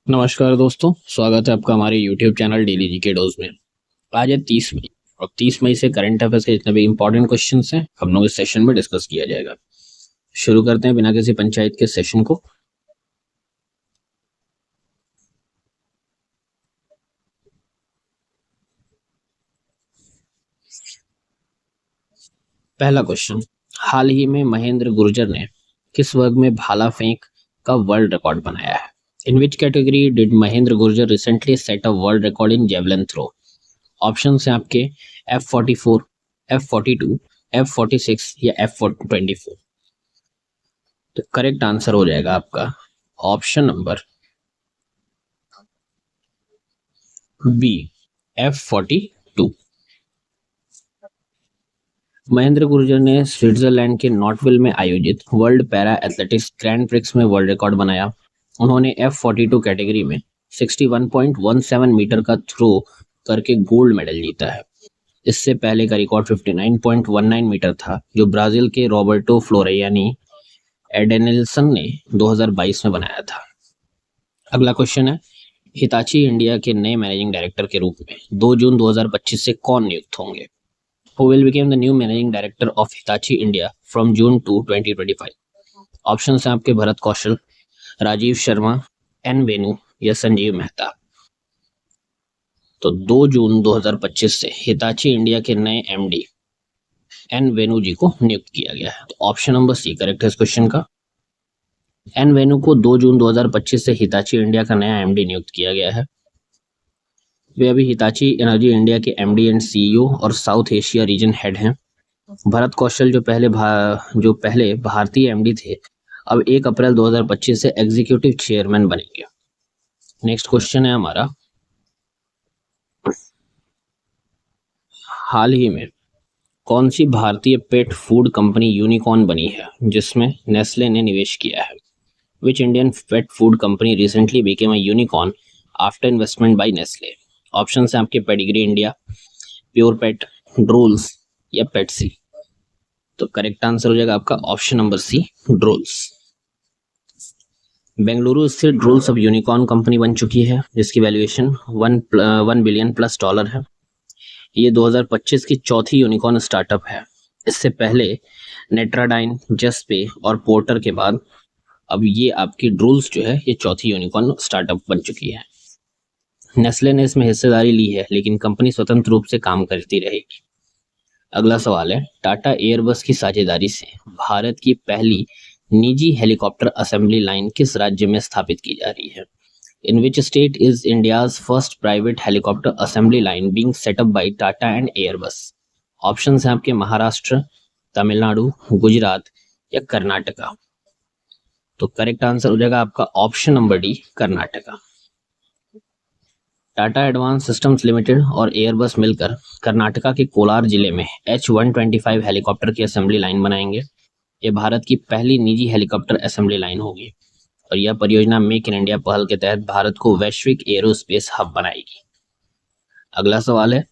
नमस्कार दोस्तों, स्वागत है आपका हमारे YouTube channel daily GK dose में। आज है 30 मई और 30 मई से करंट अफेयर्स के जितने भी इंपॉर्टेंट क्वेश्चंस हैं हम लोग इस सेशन में डिस्कस किया जाएगा। शुरू करते हैं बिना किसी पंचायत के सेशन को। पहला क्वेश्चन, हाल ही में महेंद्र गुर्जर ने किस वर्ग में भाला फेंक का वर्ल्ड रिकॉर्ड बनाया है? In which category did Mahendra Gurjar recently set a world record in javelin throw? Option हैं आपके F44, F42, F46 या F24। तो करेक्ट आंसर हो जाएगा आपका option number B, F42। Mahendra Gurjar ने स्विट्जरलैंड के नॉटविल में आयोजित world para athletics grand prix में वर्ल्ड रिकॉर्ड बनाया। उन्होंने F42 कैटेगरी में 61.17 मीटर का थ्रो करके गोल्ड मेडल जीता है। इससे पहले का रिकॉर्ड 59.19 मीटर था, जो ब्राजील के रॉबर्टो फ्लोरियानी एडेनिल्सन ने 2022 में बनाया था। अगला क्वेश्चन है, हिताची इंडिया के नए मैनेजिंग डायरेक्टर के रूप में 2 जून 2025 से कौन नियुक्त होंगे? Who will become the new managing director of Hitachi India from June 2, 2025? Options हैं आपके भरत कौशल, राजीव शर्मा, एन वेनु या संजीव मेहता। तो 2 जून 2025 से हिताची इंडिया के नए एमडी एन वेनु जी को नियुक्त किया गया है। तो ऑप्शन नंबर सी करेक्ट है इस क्वेश्चन का। एन वेनु को 2 जून 2025 से हिताची इंडिया का नया एमडी नियुक्त किया गया है। वे अभी हिताची एनर्जी इंडिया के एमडी एंड सीईओ और साउथ एशिया रीजन हेड हैं। भरत कौशल जो पहले भारतीय एमडी थे, अब 1 अप्रैल 2025 से एग्जीक्यूटिव चेयरमैन बनेंगे। नेक्स्ट क्वेश्चन है हमारा, हाल ही में कौन सी भारतीय पेट फूड कंपनी यूनिकॉर्न बनी है जिसमें नेस्ले ने निवेश किया है? Which Indian pet food company recently became a unicorn after investment by Nestle? Option हैं आपके Pedigree India, pure pet, Drools या पेटसी। तो करेक्ट आंसर हो जाएगा आपका option number C, Drools. Bengaluru स्थित ड्रूल्स अब यूनिकॉर्न कंपनी बन चुकी है, जिसकी वैल्यूएशन 1 बिलियन प्लस डॉलर है। ये 2025 की चौथी यूनिकॉर्न स्टार्टअप है। इससे पहले नेट्राडाइन, जस्पे और पोर्टर के बाद अब ये आपकी ड्रूल्स जो है ये चौथी यूनिकॉर्न स्टार्टअप बन चुकी है। नेस्ले ने इसमें हिस्सेदारी ली है, लेकिन कंपनी स्वतंत्र रूप से काम करती रहेगी। अगला सवाल है, टाटा एयरबस की साझेदारी से भारत की पहली निजी हेलीकॉप्टर असेंबली लाइन किस राज्य में स्थापित की जा रही है? In which state is India's first private helicopter assembly line being set up by Tata and Airbus? Options हैं आपके महाराष्ट्र, तमिलनाडु, गुजरात या कर्नाटका। तो करेक्ट आंसर हो जाएगा आपका option number D, Karnataka. Tata advance systems limited और एयरबस मिलकर कर्नाटका के कोलार जिले में H-125 हेलीकॉप्टर की असेंबली लाइन बनाएंगे। ये भारत की पहली निजी हेलीकॉप्टर असेंबली लाइन होगी और यह परियोजना मेक इन इंडिया पहल के तहत भारत को वैश्विक एरोस्पेस हब बनाएगी। अगला सवाल है,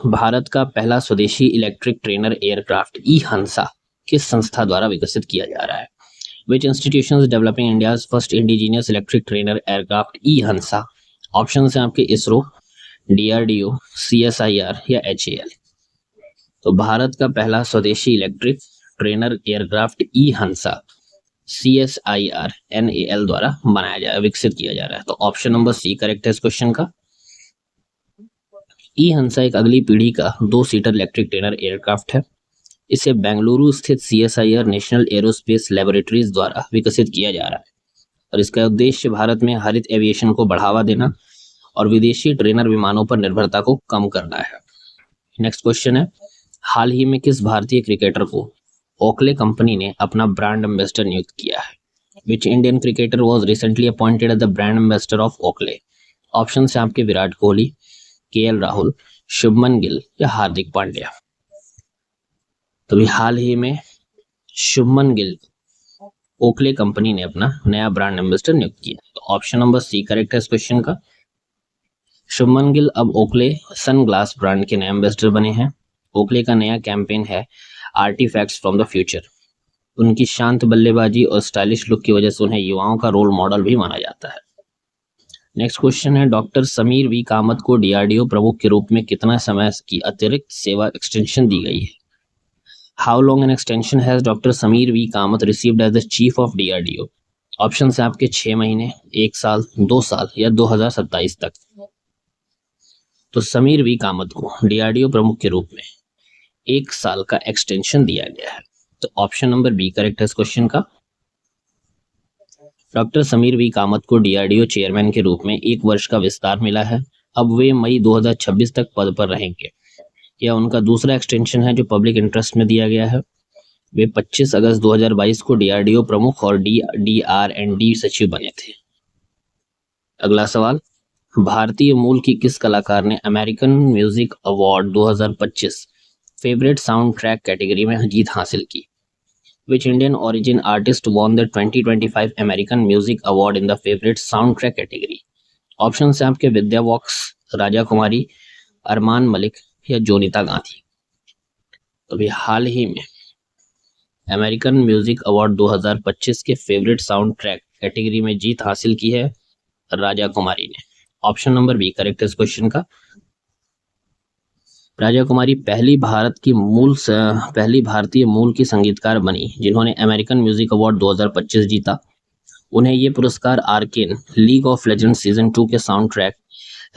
भारत का पहला स्वदेशी electric trainer aircraft E Hansa किस संस्था द्वारा विकसित किया जा रहा है? Which institutions developing India's first indigenous electric trainer aircraft E Hansa? Option हैं आपके इसरो, DRDO, CSIR या HAL। तो भारत का पहला स्वदेशी इलेक्ट्रिक ट्रेनर एयरक्राफ्ट ई हंसा CSIR NAL द्वारा विकसित किया जा रहा है। तो ऑप्शन नंबर सी करेक्ट है इस क्वेश्चन का। ई हंसा एक अगली पीढ़ी का 2 सीटर इलेक्ट्रिक ट्रेनर एयरक्राफ्ट है। इसे बेंगलुरु स्थित CSIR नेशनल एरोस्पेस लेबोरेटरीज द्वारा विकसित किया जा रहा है और इसका उद्देश्य भारत में हरित एविएशन को बढ़ावा देना और विदेशी ट्रेनर विमानों पर निर्भरता को कम करना है। नेक्स्ट क्वेश्चन है, हाल ही में किस भारतीय क्रिकेटर को ओकले कंपनी ने अपना ब्रांड एम्बेसडर नियुक्त किया है? Which Indian cricketer was recently appointed as the brand ambassador of Oakley? Option हैं आपके विराट कोहली, KL राहुल, शुभमन गिल या हार्दिक पांड्या। तो भी हाल ही में शुभमन गिल ओकले कंपनी ने अपना नया ब्रांड एम्बेसडर नियुक्त किया। तो ऑप्शन नंबर सी करेक्ट है इस क्वेश्चन का। शुभमन गिल अब ओकले सनग्लास ब्रांड के नए एम्बेसडर बने हैं। ओकले का नया कैंपेन है आर्टिफैक्ट्स फ्रॉम द फ्यूचर। उनकी शांत बल्लेबाजी और स्टाइलिश लुक की वजह से उन्हें युवाओं का रोल मॉडल भी माना जाता है। नेक्स्ट क्वेश्चन है, डॉक्टर समीर वी कामत को डीआरडीओ प्रमुख के रूप में कितना समय की अतिरिक्त सेवा एक्सटेंशन दी गई है? How long an extension has doctor Sameer V Kamat received as the chief of DRDO? Option है आपके 6 महीने, 1 साल, 2 साल या 2027 तक। तो समीर वी कामत को डीआरडीओ प्रमुख के रूप में 1 साल का एक्सटेंशन दिया गया है। तो ऑप्शन नंबर बी करेक्ट है इस क्वेश्चन का। डॉक्टर समीर वी कामत को डीआरडीओ चेयरमैन के रूप में 1 वर्ष का विस्तार मिला है। अब वे मई 2026 तक पद पर रहेंगे। यह उनका दूसरा एक्सटेंशन है जो पब्लिक इंटरेस्ट में दिया गया है। वे 25 अगस्त 2022 को डीआरडीओ प्रमुख और DR&D सचिव बने थे। अगला सवाल, भारतीय मूल की किस कलाकार ने American music award 2025 favourite sound track category में जीत हासिल की? Which Indian origin artist won the 2025 American Music Award in the favorite soundtrack category? Option है आपके विद्या वॉक्स, राजा कुमारी, अरमान मलिक या जोनीता गांधी। तो अभी हाल ही में अमेरिकन म्यूजिक अवार्ड 2025 के फेवरेट साउंड ट्रैक कैटेगरी में जीत हासिल की है राजा कुमारी ने। ऑप्शन नंबर बी करेक्ट है इस क्वेश्चन का। राजा कुमारी पहली भारतीय मूल की संगीतकार बनी जिन्होंने अमेरिकन म्यूजिक अवार्ड 2025 जीता। उन्हें ये पुरस्कार Arcane League of Legends season 2 के soundtrack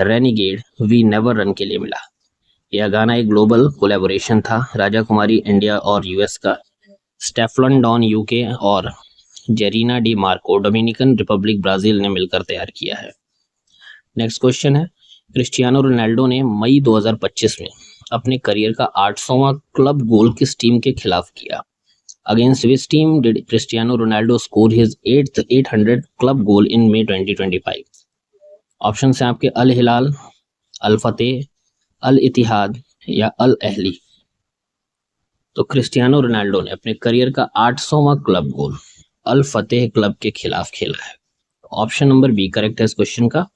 Renegade we never run के लिए मिला। यह गाना एक ग्लोबल कोलैबोरेशन था। राजा कुमारी इंडिया और यूएस का, स्टेफलन डॉन यूके और Jerina De Marco Dominican Republic Brazil ने मिलकर तैयार किया है। नेक्स्ट क्वेश्चन है, क्रिस्टियानो रोनाल्डो ने मई 2025 में अपने करियर का 800वां क्लब गोल किस टीम के खिलाफ किया? Against which team did Cristiano Ronaldo score his 800 club goal in May 2025? Option है आपके Al Hilal, Al Fateh, Al Ittihad या अल अहली। तो क्रिस्टियानो रोनाल्डो ने अपने करियर का 800वां क्लब गोल अल फतेह क्लब के खिलाफ खेला है। ऑप्शन नंबर बी करेक्ट है इस क्वेश्चन का।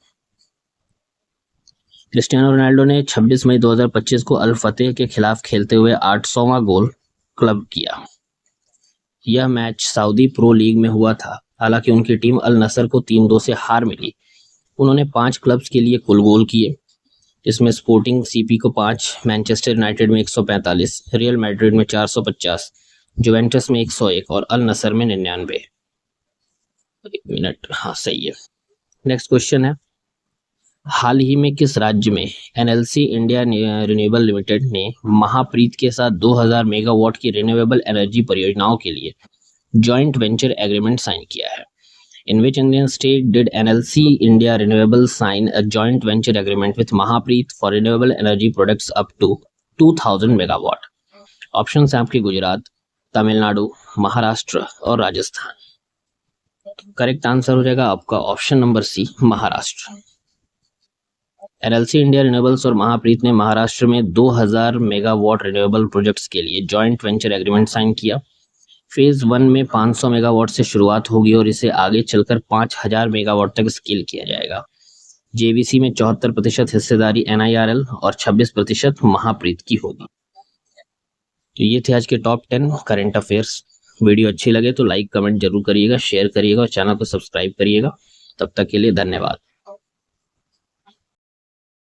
क्रिस्टियानो रोनाल्डो ने 26 मई 2025 को अल फतेह के खिलाफ खेलते हुए 800वां गोल क्लब किया। यह मैच सऊदी प्रो लीग में हुआ था। हालांकि उनकी टीम अल नसर को 3-2 से हार मिली। उन्होंने 5 क्लब्स के लिए कुल गोल किए, इसमें स्पोर्टिंग सीपी को 5, मैनचेस्टर यूनाइटेड में 145, रियल मैड्रिड में 450, जुवेंटस में 101 और अल नसर में 99। 1 मिनट, हाँ सही है। नेक्स्ट क्वेश्चन है, हाल ही में किस राज्य में एनएलसी इंडिया रिन्यूएबल लिमिटेड ने महाप्रीत के साथ 2000 मेगावाट की रिन्यूएबल एनर्जी परियोजनाओं के लिए जॉइंट वेंचर एग्रीमेंट साइन किया है? In which Indian state did NLC India Renewable sign a joint venture agreement with Mahapreet for renewable energy products up to 2000 megawatt? Option है आपके गुजरात, तमिलनाडु, महाराष्ट्र और राजस्थान। करेक्ट आंसर हो जाएगा आपका option number C, Maharashtra. NLC India renewables और महाप्रीत ने महाराष्ट्र में 2000 megawatt renewable projects के लिए जॉइंट वेंचर एग्रीमेंट साइन किया। फेज 1 में 500 मेगावाट से शुरुआत होगी और इसे आगे चलकर 5000 मेगावाट तक स्केल किया जाएगा। जेवीसी में 74% हिस्सेदारी एनआईआरएल और 26% महाप्रीत की होगी। तो ये थे आज के टॉप 10 करंट अफेयर्स। वीडियो अच्छी लगे तो लाइक कमेंट जरूर करिएगा, शेयर करिएगा और चैनल को सब्सक्राइब करिएगा। तब तक के लिए धन्यवाद।